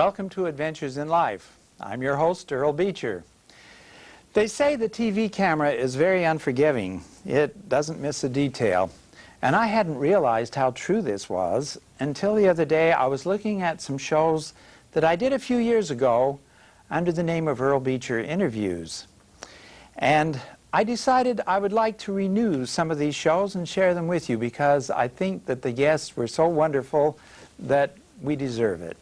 Welcome to Adventures in Life. I'm your host, Earl Beecher. They say the TV camera is very unforgiving. It doesn't miss a detail. And I hadn't realized how true this was until the other day I was looking at some shows that I did a few years ago under the name of Earl Beecher Interviews. And I decided I would like to renew some of these shows and share them with you because I think that the guests were so wonderful that we deserve it.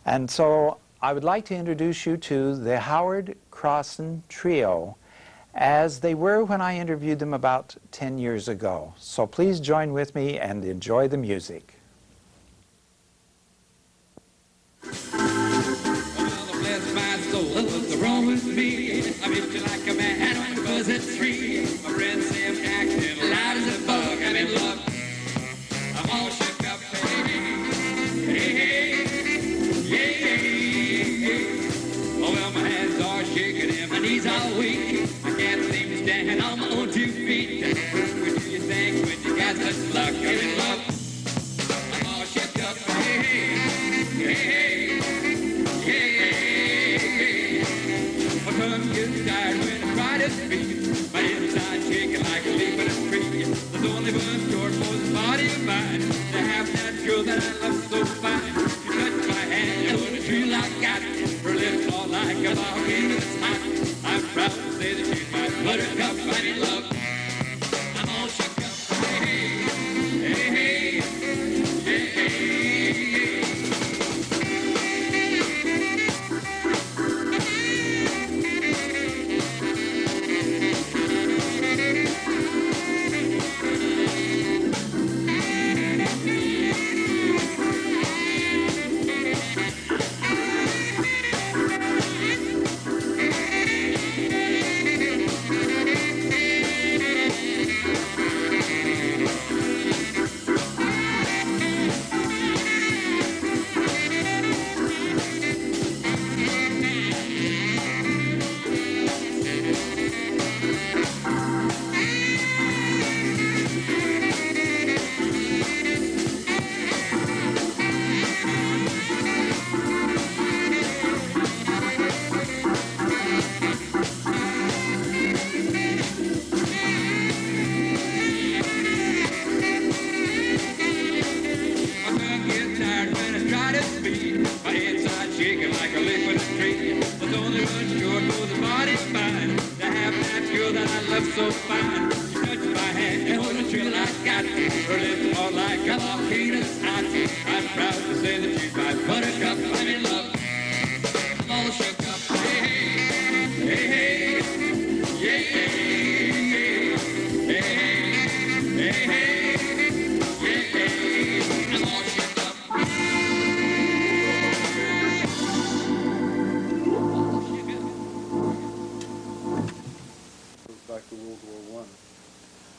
And so I would like to introduce you to the Howard Crossen Trio as they were when I interviewed them about 10 years ago. So please join with me and enjoy the music. Bless my soul, what's wrong with me? I miss you like a man on a buzzing tree. My friends say I'm acting loud as a bug. I'm in love. I'm all shook up. Hey, hey, hey, hey. Oh, well, my hands are shaking and my knees are weak. I can't seem to stand on my own 2 feet. What do you think when you got such luck? I'm in love. I'm all shook up. Hey, hey, hey, hey. Gets tired when I try to speak. My inside shaking like a leaf in a tree. There's only one cure for this body of mine. To have that girl that I love so fine. You touch my hand, you hold a tree like I got. Her lips all like a volcano that's hot. I'm proud to say that she's my buttercup. I'm in love. I'm all shook up. Hey, hey, hey, hey, hey, hey.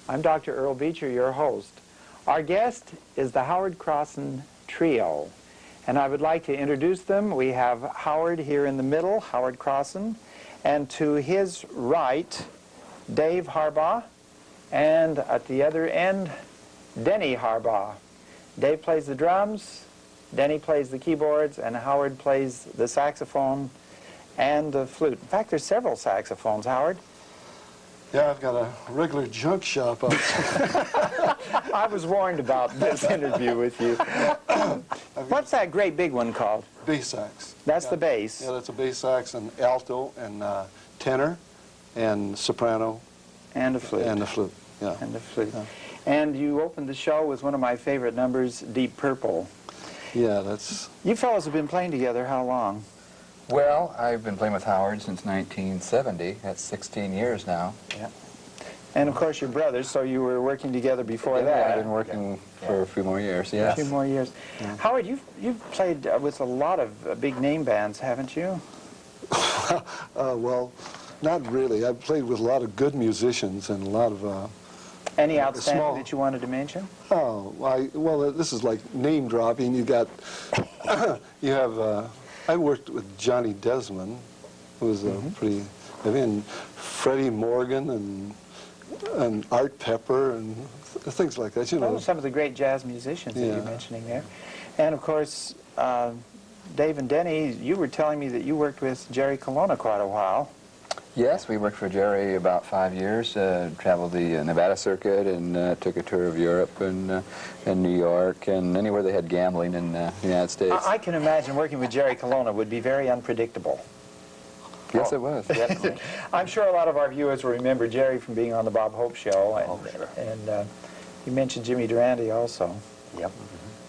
I'm Dr. Earl Beecher, your host. Our guest is the Howard Crossen Trio, and I would like to introduce them. We have Howard here in the middle, Howard Crossen, and to his right, Dave Harbaugh, and at the other end, Denny Harbaugh. Dave plays the drums, Denny plays the keyboards, and Howard plays the saxophone and the flute. In fact, there's several saxophones, Howard. Yeah, I've got a regular junk shop out. I was warned about this interview with you. What's that great big one called? Bass sax. That's the bass. Yeah, that's a bass sax and alto and tenor and soprano. And a flute. And the flute, yeah. And the flute. Yeah. And you opened the show with one of my favorite numbers, Deep Purple. Yeah, that's... You fellows have been playing together how long? Well, I've been playing with Howard since 1970. That's 16 years now. Yeah. And of course you're brothers, so you were working together before Yeah, that. I've been working for a few more years, yes. A few more years. Yeah. Howard, you've played with a lot of big name bands, haven't you? Well, not really. I've played with a lot of good musicians and a lot of... Any outstanding that you wanted to mention? Oh, well, this is like name dropping. You got... you have... I worked with Johnny Desmond, who was pretty... I mean, Freddie Morgan and Art Pepper and things like that, you know. Some of the great jazz musicians that you're mentioning there. And of course, Dave and Denny, you were telling me that you worked with Jerry Colonna quite a while. Yes, we worked for Jerry about 5 years, traveled the Nevada circuit and took a tour of Europe and New York and anywhere they had gambling in the United States. I can imagine working with Jerry Colonna would be very unpredictable. Yes, it was. Definitely. I'm sure a lot of our viewers will remember Jerry from being on the Bob Hope Show. And, Oh, sure. And you mentioned Jimmy Durante also. Yep.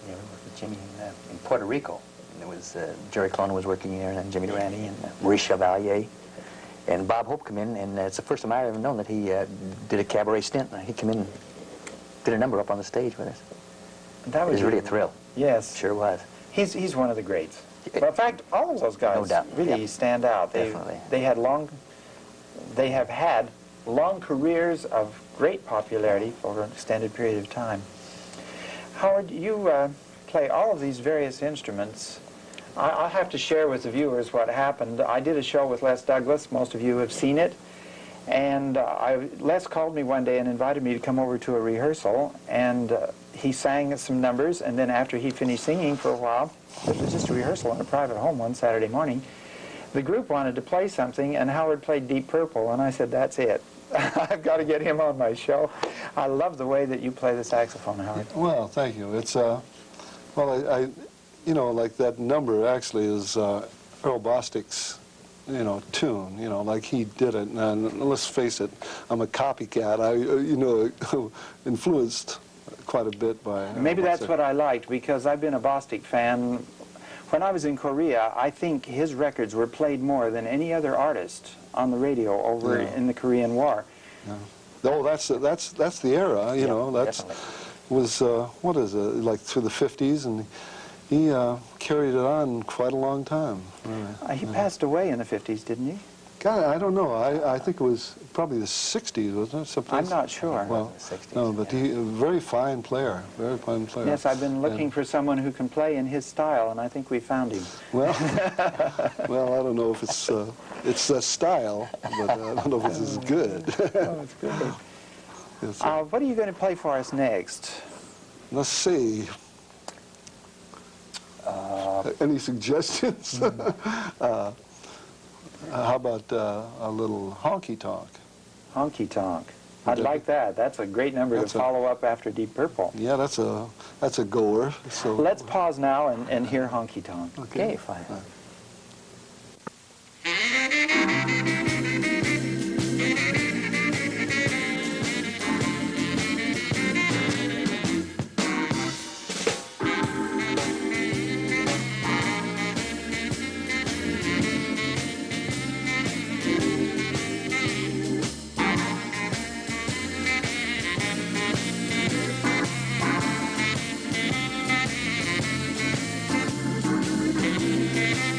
Yeah, we worked with Jimmy in Puerto Rico. And it was Jerry Colonna was working there, and then Jimmy Durante and Maurice Chevalier. And Bob Hope come in, and it's the first time I've ever known that he did a cabaret stint. He came in and did a number up on the stage with us. That It was really a thrill. Yes. Sure was. He's one of the greats. Well, in fact, all of those guys No doubt. really Yeah. stand out. Definitely. They have had long careers of great popularity for an extended period of time. Howard, you play all of these various instruments. I'll have to share with the viewers what happened. I did a show with Les Douglas. Most of you have seen it. And Les called me one day and invited me to come over to a rehearsal. And he sang some numbers. And then after he finished singing for a while, this was just a rehearsal in a private home one Saturday morning, the group wanted to play something, and Howard played Deep Purple. And I said, that's it. I've got to get him on my show. I love the way that you play the saxophone, Howard. Well, thank you. It's, well, I you know, like that number actually is Earl Bostic's, you know, tune, you know, like he did it. And let's face it, I'm a copycat. I, you know, influenced quite a bit by Maybe that's Bostic. what I liked, because I've been a Bostic fan. When I was in Korea, I think his records were played more than any other artist on the radio over Yeah. in the Korean War. Yeah. Oh, that's the era, you know. That's definitely. was what is it, like through the 50s, and he carried it on quite a long time. Really. He passed away in the 50s, didn't he? God, I don't know. I think it was probably the 60s, wasn't it? Someplace? I'm not sure. Well, The 60s, no, but he a very fine player, very fine player. Yes, I've been looking And- for someone who can play in his style, and I think we found him. Well, well, I don't know if it's a style, but I don't know if it's as good. Oh, it's great. Yes, What are you going to play for us next? let's see. Any suggestions? How about a little honky tonk? Honky Tonk. I'd like that. That's a great number That's to a- follow up after Deep Purple. Yeah, that's a goer. So Let's pause now and hear Honky Tonk. Okay, fine. Thank you.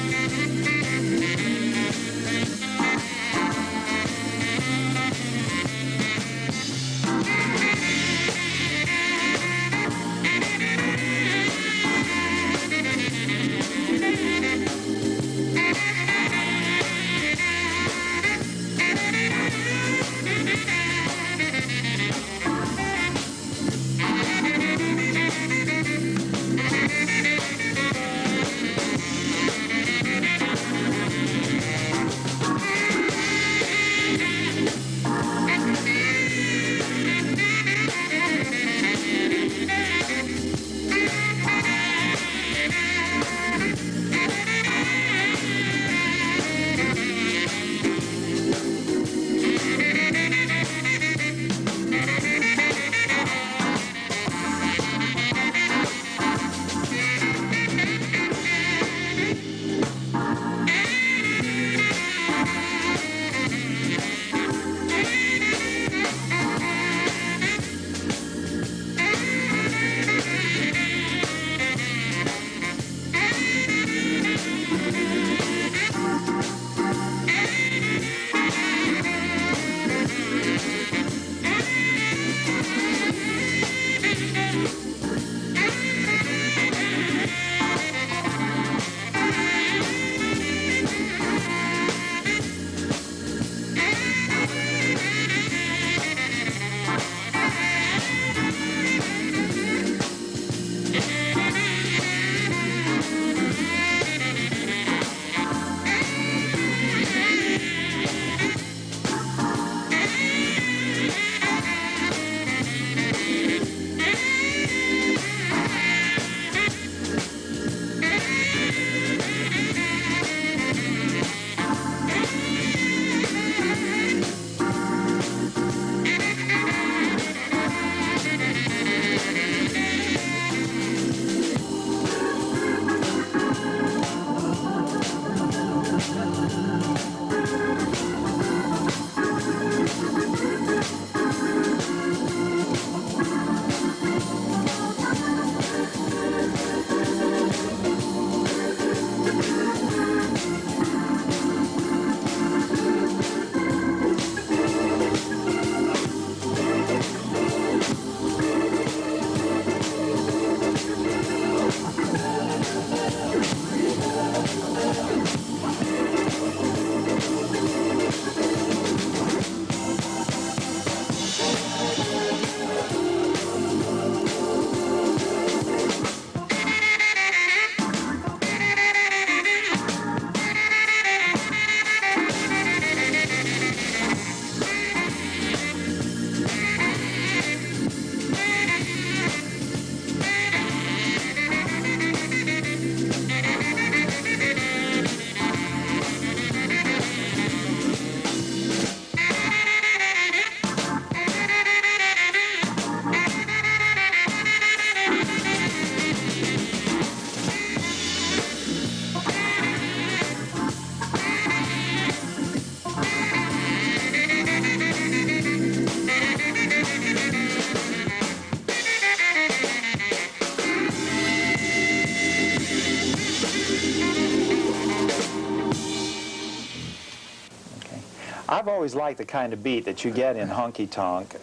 I've always liked the kind of beat that you get in honky tonk.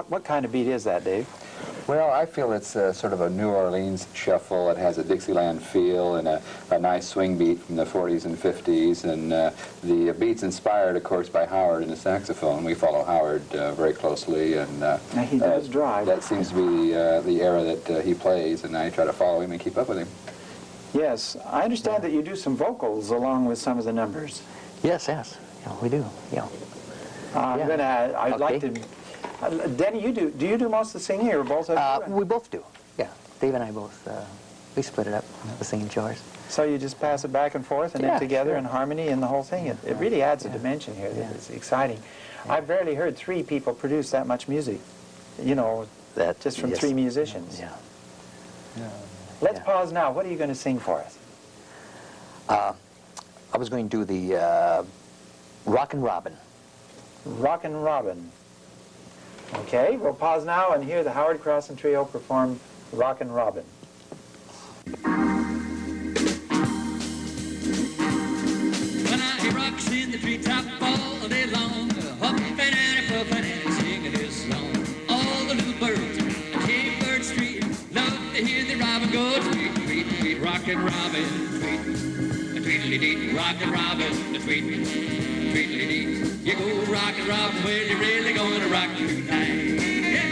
What kind of beat is that, Dave? Well, I feel it's sort of a New Orleans shuffle. It has a Dixieland feel and a nice swing beat from the 40s and 50s. And the beat's inspired, of course, by Howard and the saxophone. We follow Howard very closely. And now he does drive. That seems to be the era that he plays, and I try to follow him and keep up with him. Yes, I understand that you do some vocals along with some of the numbers. Yes, yes. Yeah, we do. Yeah. I'd like to... Denny, do you do most of the singing, or both of you? We both do. Yeah, Dave and I both. We split it up, the singing chores. So you just pass it back and forth, and then together in harmony, and the whole thing. It really adds a dimension here. That is exciting. I've rarely heard 3 people produce that much music. You know, just from 3 musicians. Yeah. Let's pause now. What are you going to sing for us? I was going to do the Rockin' Robin. Rockin' Robin. Okay, we'll pause now and hear the Howard Crossen Trio perform Rockin' Robin. When I rocks in the treetop all day long, hopping and puffing and singing this song. All the little birds on Cape Bird Street love to hear the robin go tweet, tweet, tweet, rockin' robin, tweet, tweedly-dee, rockin' robin, tweet, tweedly-dee. You go rockin' robin, well, you're really gonna rock tonight. Yeah.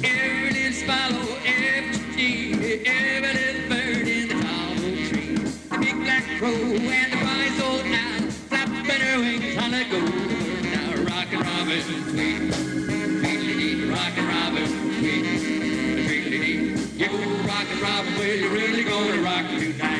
Every little swallow, every tree, every little bird in the tall oak tree, the big black crow and the wise old owl, flapping her wings on the golden now. Rockin' robin, tweet, tweedly-dee, rockin' robin, tweet, tweedly-dee. You go rockin' robin, well, you're really gonna rock tonight.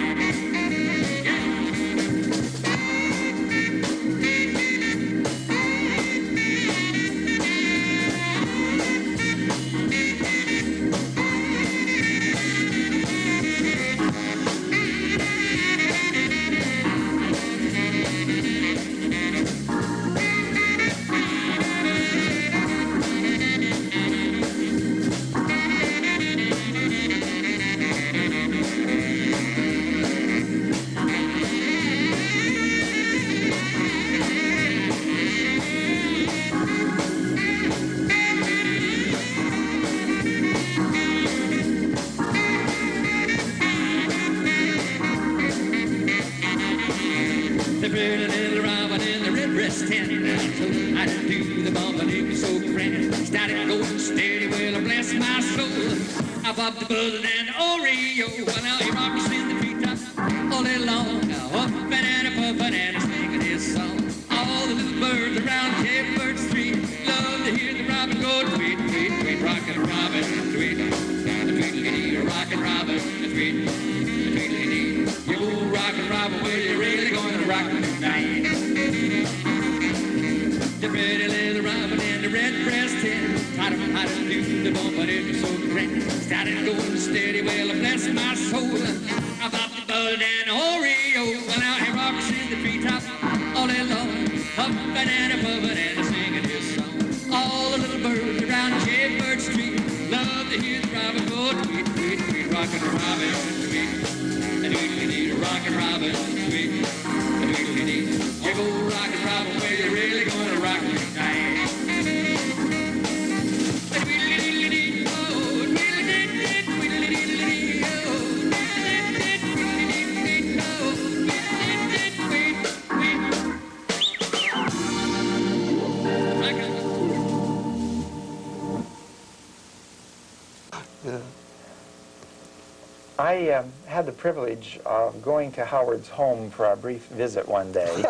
The pretty little robin in the red-breast tent, so I do the bumping so grand. Started going steady, well, bless my soul. I popped the buzz and Oreo, well, now he rocks in the treetop all day long. Now huffing and puffing and singing his song. All the little birds around Cape Bird Street love to hear the robin go tweet, tweet, tweet, rockin' robin, tweet, tweedly-dee, rockin' robin, tweet, tweedly-dee. You go rockin' robin, well, you're really gonna rock tonight. The pretty little robin in the red-breast tent, how to do the bump, but it was so grand. Started going steady, well, bless my soul. I popped the bud and Oreo, well, now he rocks in the treetop all day long, huffing and puffing and singing his song. All the little birds around Cape Bird Street love to hear the robin go tweet, tweet, tweet, rockin' robin, tweet, tweedly-dee, rockin' robin, tweet, tweedly-dee. You go rockin' robin, well, you're really gonna rock tonight. Tweedly-dee, oh, tweedly-dee, tweedly-dee, oh, tweedly-dee, oh, tweedly-dee, Yeah. I had the privilege of going to Howard's home for a brief visit one day,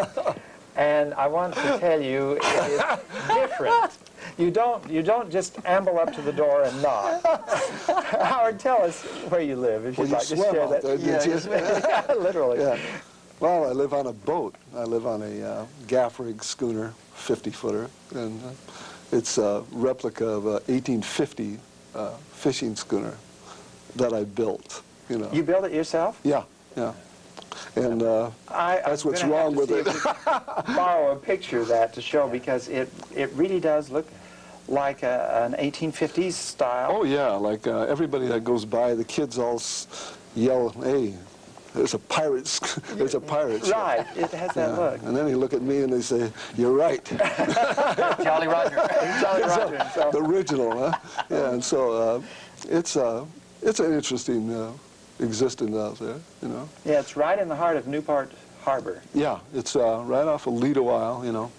and I want to tell you it is different. You don't just amble up to the door and knock. Howard, tell us where you live, if you'd like to share that. There, literally. Yeah. Well, I live on a boat. I live on a gaff rig schooner, 50-footer, and it's a replica of a 1850 fishing schooner that I built. You know. You built it yourself? Yeah, yeah. And that's what's wrong with it. Borrow a picture of that to show, because it really does look like an 1850s style. Oh yeah, like everybody that goes by, the kids all yell, "Hey, there's a pirate's ship. Right, it has that Yeah. look. And then they look at me and they say, "You're right." Jolly Roger. Jolly Roger himself. The original, huh? Yeah, and so it's an interesting existence out there, you know. Yeah, it's right in the heart of Newport Harbor. Yeah, it's right off of Lido Isle, you know,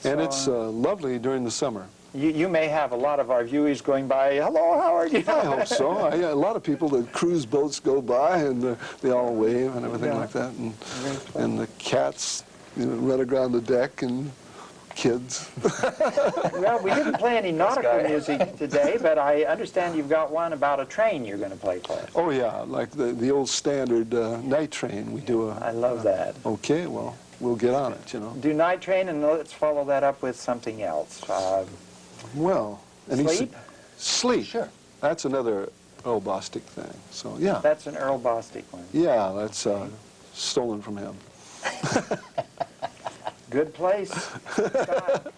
and So, it's lovely during the summer. You may have a lot of our viewers going by, hello, how are you? I hope so. A lot of people, the cruise boats go by and they all wave and everything Yeah. like that, and the cats, you know, run around the deck and kids. Well, we didn't play any nautical guy. music today, but I understand you've got one about a train you're going to play for us. Oh yeah, like the old standard night train. We do I love that. Okay, well, we'll get on it, you know. Do Night Train, and let's follow that up with something else. Well, and he Sleep? said, sleep. Sure. That's another Earl Bostic thing. So yeah, That's an Earl Bostic one. yeah, that's stolen from him. Good place. Scott.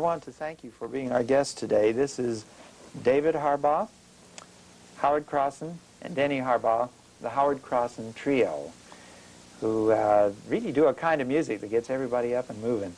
want to thank you for being our guest today. This is David Harbaugh, Howard Crossen, and Denny Harbaugh, the Howard Crossen Trio, who really do a kind of music that gets everybody up and moving.